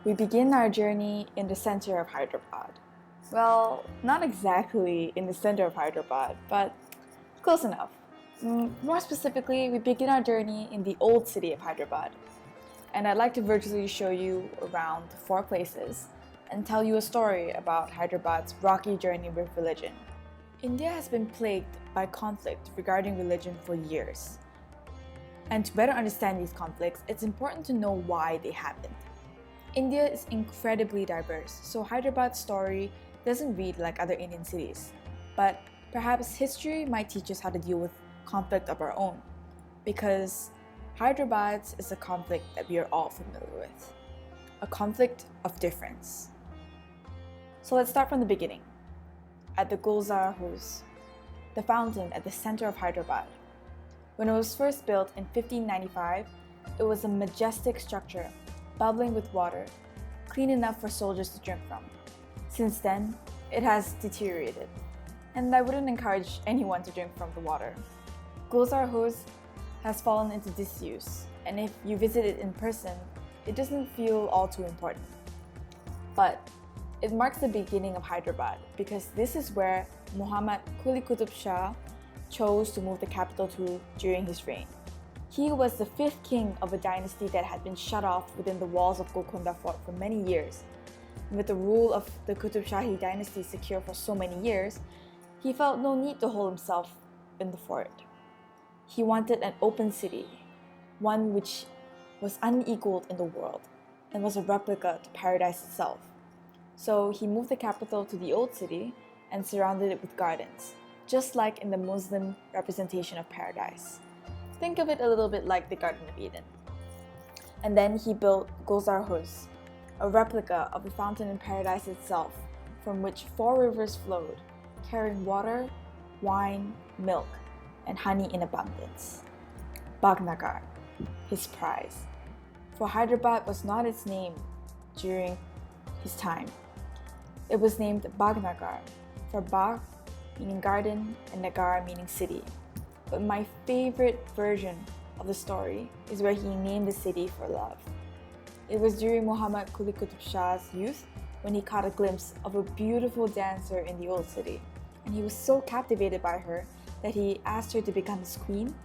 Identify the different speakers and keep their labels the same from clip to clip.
Speaker 1: We begin our journey in the center of Hyderabad. Well, not exactly in the center of Hyderabad, but close enough. More specifically, we begin our journey in the Old City of Hyderabad. And I'd like to virtually show you around 4 places and tell you a story about Hyderabad's rocky journey with religion. India has been plagued by conflict regarding religion for years. And to better understand these conflicts, it's important to know why they happened. India is incredibly diverse, so Hyderabad's story doesn't read like other Indian cities. But perhaps history might teach us how to deal with conflict of our own, because Hyderabad is a conflict that we are all familiar with. A conflict of difference. So let's start from the beginning. At the Gulzar Houz, the fountain at the center of Hyderabad. When it was first built in 1595, it was a majestic structure, bubbling with water, clean enough for soldiers to drink from. Since then, it has deteriorated, and I wouldn't encourage anyone to drink from the water. Gulzar Houz has fallen into disuse, and if you visit it in person, it doesn't feel all too important. But it marks the beginning of Hyderabad because this is where Muhammad Qutb Shah chose to move the capital to during his reign. He was the 5th king of a dynasty that had been shut off within the walls of Golconda Fort for many years. And with the rule of the Qutb Shahi dynasty secure for so many years, he felt no need to hold himself in the fort. He wanted an open city, one which was unequaled in the world and was a replica to paradise itself. So he moved the capital to the Old City and surrounded it with gardens, just like in the Muslim representation of paradise. Think of it a little bit like the Garden of Eden. And then he built Gulzar Houz, a replica of the fountain in paradise itself, from which 4 rivers flowed, carrying water, wine, milk, and honey in abundance. Bagnagar, his prize. For Hyderabad was not its name during his time. It was named Bagnagar, for Bag meaning garden and Nagar meaning city. But my favorite version of the story is where he named the city for love. It was during Muhammad Qutb Shah's youth when he caught a glimpse of a beautiful dancer in the Old City, and he was so captivated by her that he asked her to become his queen,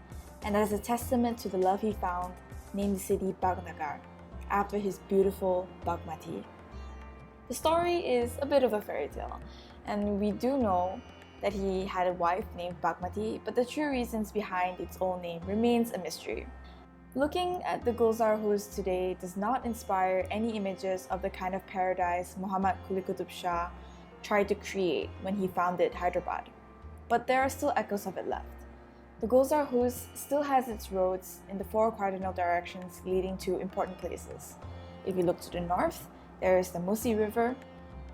Speaker 1: and as a testament to the love he found, named the city Bagnagar after his beautiful Bagmati. The story is a bit of a fairy tale, and we do know that he had a wife named Bagmati, but the true reasons behind its own name remains a mystery. Looking at the Gulzar Houz today does not inspire any images of the kind of paradise Muhammad Qutb Shah tried to create when he founded Hyderabad, but there are still echoes of it left. The Gulzar Houz still has its roads in the 4 cardinal directions leading to important places. If you look to the north, there is the Musi River,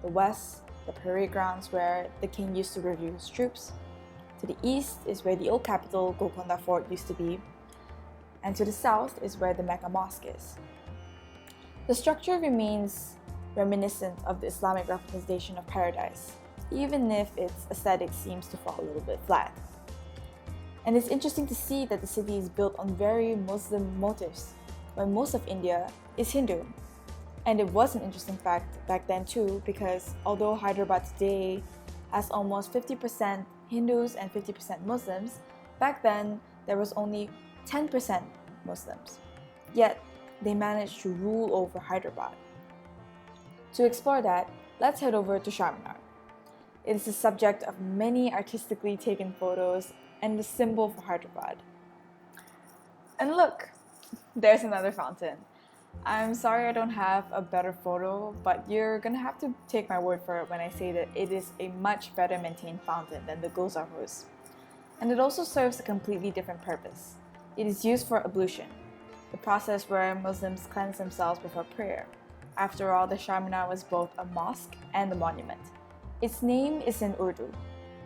Speaker 1: the west, the parade grounds where the king used to review his troops. To the east is where the old capital Golconda Fort used to be, and to the south is where the Mecca Mosque is. The structure remains reminiscent of the Islamic representation of paradise, even if its aesthetic seems to fall a little bit flat. And it's interesting to see that the city is built on very Muslim motifs, when most of India is Hindu. And it was an interesting fact back then too, because although Hyderabad today has almost 50% Hindus and 50% Muslims, back then there was only 10% Muslims. Yet they managed to rule over Hyderabad. To explore that, let's head over to Charminar. It is the subject of many artistically taken photos and the symbol for Hyderabad. And look, there's another fountain. I'm sorry I don't have a better photo, but you're gonna have to take my word for it when I say that it is a much better maintained fountain than the Gulzar Houz. And it also serves a completely different purpose. It is used for ablution, the process where Muslims cleanse themselves before prayer. After all, the Charminar was both a mosque and a monument. Its name is in Urdu,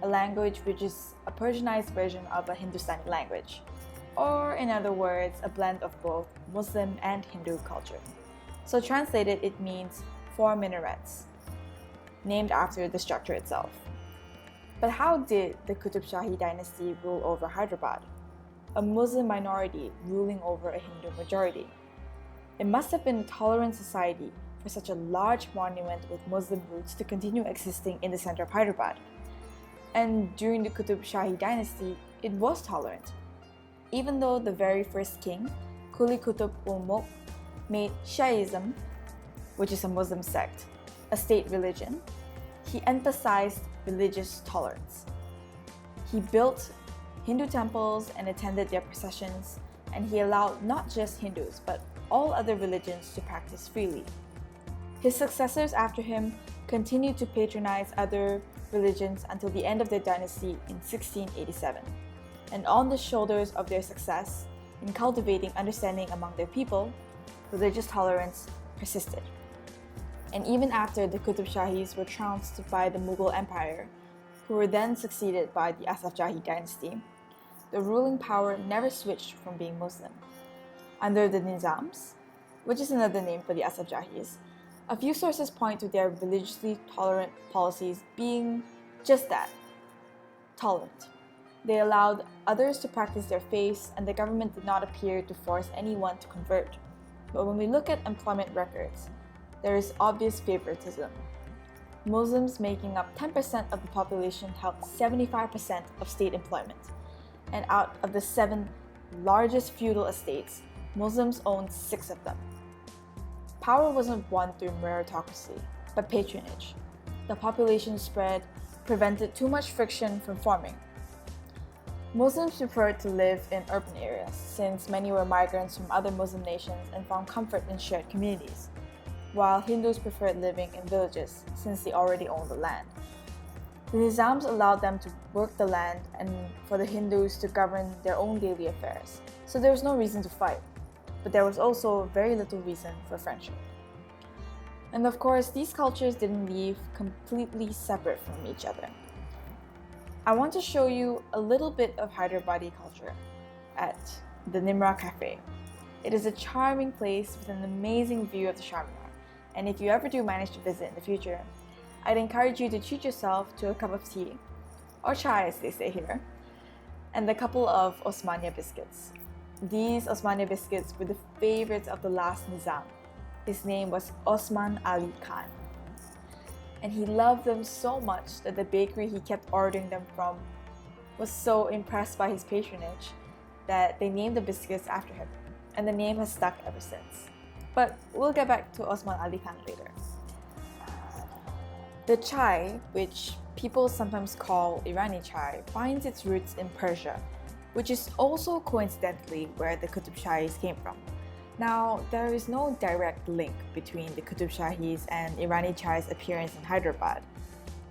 Speaker 1: a language which is a Persianized version of a Hindustani language, or in other words, a blend of both Muslim and Hindu culture. So translated, it means 4 minarets, named after the structure itself. But how did the Qutb Shahi dynasty rule over Hyderabad? A Muslim minority ruling over a Hindu majority. It must have been a tolerant society for such a large monument with Muslim roots to continue existing in the center of Hyderabad. And during the Qutb Shahi dynasty, it was tolerant. Even though the very first king, Quli Qutb ul Mulk, made Shiaism, which is a Muslim sect, a state religion, he emphasized religious tolerance. He built Hindu temples and attended their processions, and he allowed not just Hindus but all other religions to practice freely. His successors after him continued to patronize other religions until the end of their dynasty in 1687. And on the shoulders of their success in cultivating understanding among their people, religious tolerance persisted. And even after the Qutb Shahis were trounced by the Mughal Empire, who were then succeeded by the Asaf Jahi dynasty, the ruling power never switched from being Muslim. Under the Nizams, which is another name for the Asaf Jahis, a few sources point to their religiously tolerant policies being just that, tolerant. They allowed others to practice their faiths, and the government did not appear to force anyone to convert. But when we look at employment records, there is obvious favoritism. Muslims making up 10% of the population held 75% of state employment, and out of the 7 largest feudal estates, Muslims owned 6 of them. Power wasn't won through meritocracy, but patronage. The population spread prevented too much friction from forming. Muslims preferred to live in urban areas, since many were migrants from other Muslim nations and found comfort in shared communities, while Hindus preferred living in villages, since they already owned the land. The Nizams allowed them to work the land and for the Hindus to govern their own daily affairs, so there was no reason to fight, but there was also very little reason for friendship. And of course, these cultures didn't live completely separate from each other. I want to show you a little bit of Hyderabadi culture at the Nimrah Cafe. It is a charming place with an amazing view of the Charminar, and if you ever do manage to visit in the future, I'd encourage you to treat yourself to a cup of tea, or chai as they say here, and a couple of Osmania biscuits. These Osmania biscuits were the favorites of the last Nizam. His name was Osman Ali Khan, and he loved them so much that the bakery he kept ordering them from was so impressed by his patronage that they named the biscuits after him, and the name has stuck ever since. But we'll get back to Osman Ali Khan later. The chai, which people sometimes call Irani chai, finds its roots in Persia, which is also coincidentally where the Qutb Shahis came from. Now, there is no direct link between the Qutb Shahis and Irani chai's appearance in Hyderabad,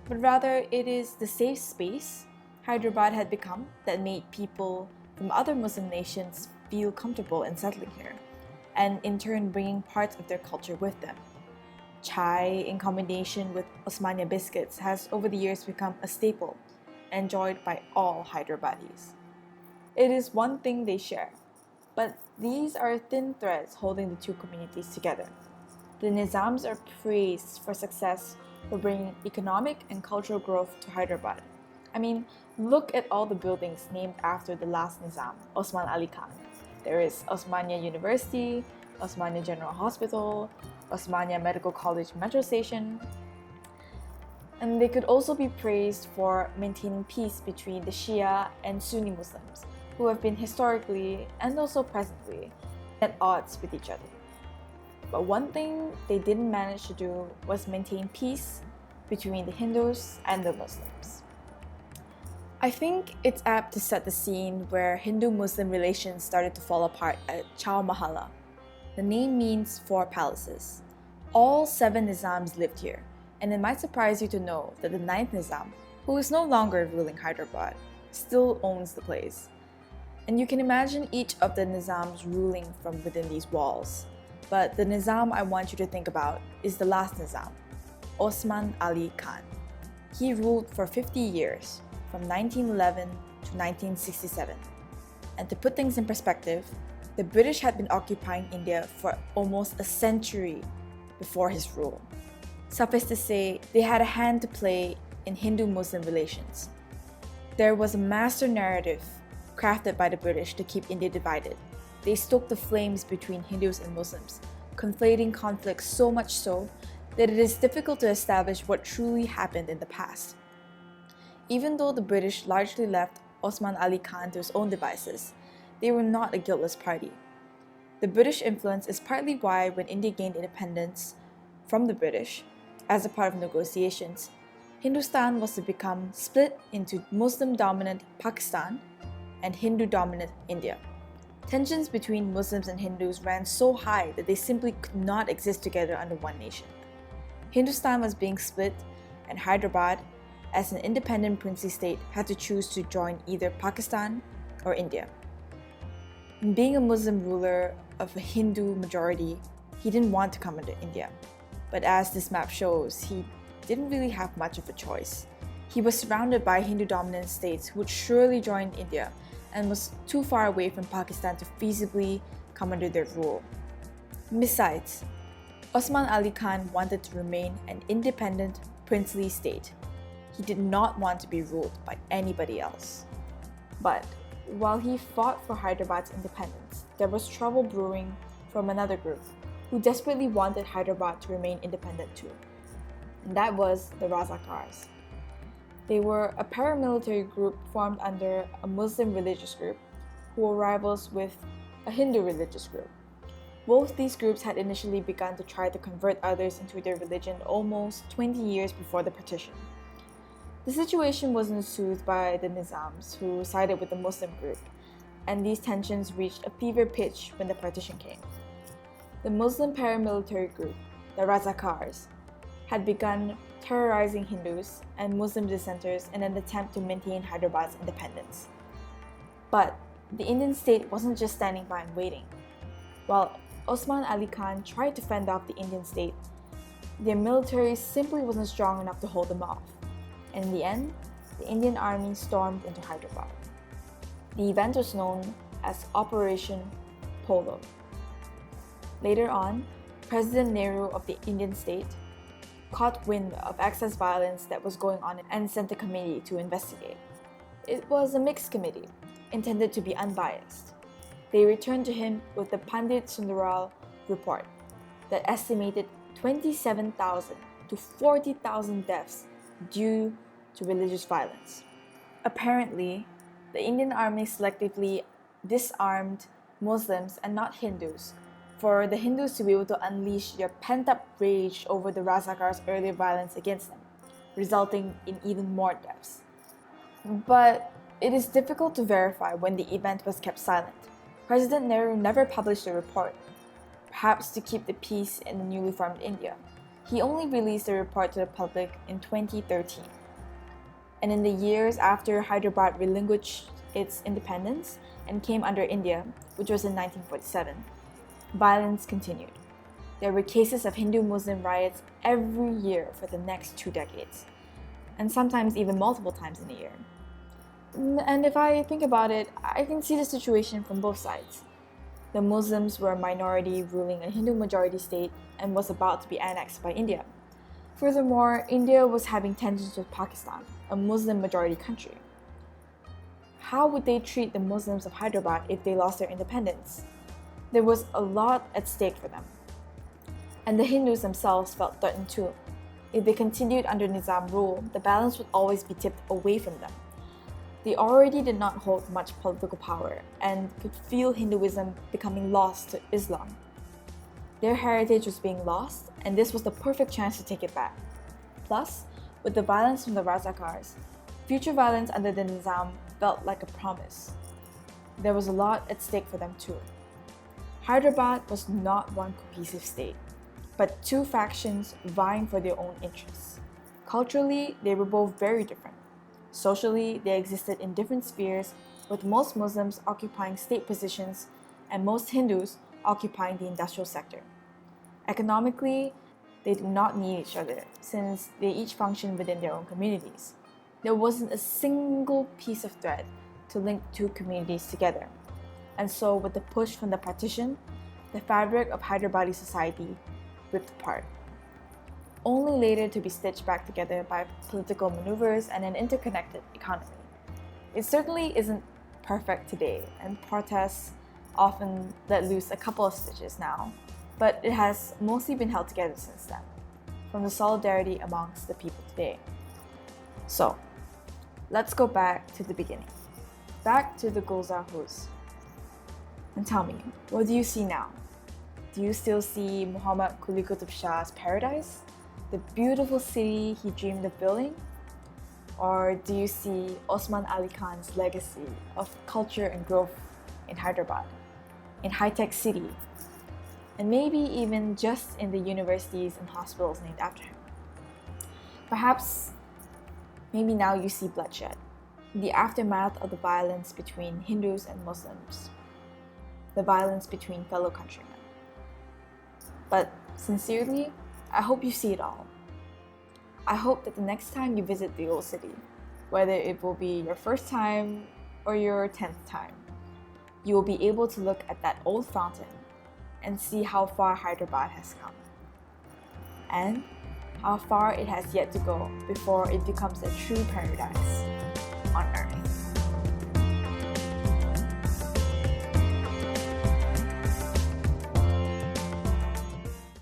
Speaker 1: but rather it is the safe space Hyderabad had become that made people from other Muslim nations feel comfortable in settling here, and in turn bringing parts of their culture with them. Chai, in combination with Osmania biscuits, has over the years become a staple, enjoyed by all Hyderabadis. It is one thing they share, but these are thin threads holding the two communities together. The Nizams are praised for success for bringing economic and cultural growth to Hyderabad. I mean, look at all the buildings named after the last Nizam, Osman Ali Khan. There is Osmania University, Osmania General Hospital, Osmania Medical College Metro Station. And they could also be praised for maintaining peace between the Shia and Sunni Muslims, who have been historically and also presently at odds with each other. But one thing they didn't manage to do was maintain peace between the Hindus and the Muslims. I think it's apt to set the scene where Hindu-Muslim relations started to fall apart at Chowmahalla. The name means 4 palaces. All 7 Nizams lived here, and it might surprise you to know that the 9th Nizam, who is no longer ruling Hyderabad, still owns the place. And you can imagine each of the Nizams ruling from within these walls. But the Nizam I want you to think about is the last Nizam, Osman Ali Khan. He ruled for 50 years, from 1911 to 1967. And to put things in perspective, the British had been occupying India for almost a century before his rule. Suffice to say, they had a hand to play in Hindu-Muslim relations. There was a master narrative crafted by the British to keep India divided. They stoked the flames between Hindus and Muslims, conflating conflicts so much so that it is difficult to establish what truly happened in the past. Even though the British largely left Osman Ali Khan to his own devices, they were not a guiltless party. The British influence is partly why, when India gained independence from the British, as a part of negotiations, Hindustan was to become split into Muslim-dominant Pakistan and Hindu-dominant India. Tensions between Muslims and Hindus ran so high that they simply could not exist together under one nation. Hindustan was being split, and Hyderabad, as an independent princely state, had to choose to join either Pakistan or India. And being a Muslim ruler of a Hindu majority, he didn't want to come under India. But as this map shows, he didn't really have much of a choice. He was surrounded by Hindu-dominant states who would surely join India and was too far away from Pakistan to feasibly come under their rule. Besides, Osman Ali Khan wanted to remain an independent, princely state. He did not want to be ruled by anybody else. But while he fought for Hyderabad's independence, there was trouble brewing from another group who desperately wanted Hyderabad to remain independent too. And that was the Razakars. They were a paramilitary group formed under a Muslim religious group who were rivals with a Hindu religious group. Both these groups had initially begun to try to convert others into their religion almost 20 years before the partition. The situation wasn't soothed by the Nizams, who sided with the Muslim group, and these tensions reached a fever pitch when the partition came. The Muslim paramilitary group, the Razakars, had begun terrorizing Hindus and Muslim dissenters in an attempt to maintain Hyderabad's independence. But the Indian state wasn't just standing by and waiting. While Osman Ali Khan tried to fend off the Indian state, their military simply wasn't strong enough to hold them off. And in the end, the Indian army stormed into Hyderabad. The event was known as Operation Polo. Later on, President Nehru of the Indian state caught wind of excess violence that was going on and sent a committee to investigate. It was a mixed committee, intended to be unbiased. They returned to him with the Pandit Sundaral report that estimated 27,000 to 40,000 deaths due to religious violence. Apparently, the Indian army selectively disarmed Muslims and not Hindus, for the Hindus to be able to unleash their pent-up rage over the Razakars' earlier violence against them, resulting in even more deaths. But it is difficult to verify when the event was kept silent. President Nehru never published the report, perhaps to keep the peace in the newly formed India. He only released the report to the public in 2013. And in the years after Hyderabad relinquished its independence and came under India, which was in 1947, violence continued. There were cases of Hindu-Muslim riots every year for the next 2 decades, and sometimes even multiple times in a year. And if I think about it, I can see the situation from both sides. The Muslims were a minority ruling a Hindu-majority state and was about to be annexed by India. Furthermore, India was having tensions with Pakistan, a Muslim-majority country. How would they treat the Muslims of Hyderabad if they lost their independence? There was a lot at stake for them. And the Hindus themselves felt threatened too. If they continued under Nizam rule, the balance would always be tipped away from them. They already did not hold much political power and could feel Hinduism becoming lost to Islam. Their heritage was being lost, and this was the perfect chance to take it back. Plus, with the violence from the Razakars, future violence under the Nizam felt like a promise. There was a lot at stake for them too. Hyderabad was not one cohesive state, but two factions vying for their own interests. Culturally, they were both very different. Socially, they existed in different spheres, with most Muslims occupying state positions and most Hindus occupying the industrial sector. Economically, they did not need each other, since they each functioned within their own communities. There wasn't a single piece of thread to link two communities together. And so, with the push from the partition, the fabric of Hyderabadi society ripped apart, only later to be stitched back together by political maneuvers and an interconnected economy. It certainly isn't perfect today, and protests often let loose a couple of stitches now, but it has mostly been held together since then, from the solidarity amongst the people today. So, let's go back to the beginning, back to the Gulzar Houz. And tell me, what do you see now? Do you still see Muhammad Qutb Shah's paradise? The beautiful city he dreamed of building? Or do you see Osman Ali Khan's legacy of culture and growth in Hyderabad, in high-tech city, and maybe even just in the universities and hospitals named after him? Perhaps, maybe now you see bloodshed, the aftermath of the violence between Hindus and Muslims, the violence between fellow countrymen. But sincerely, I hope you see it all. I hope that the next time you visit the old city, whether it will be your first time or your 10th time, you will be able to look at that old fountain and see how far Hyderabad has come, and how far it has yet to go before it becomes a true paradise on earth.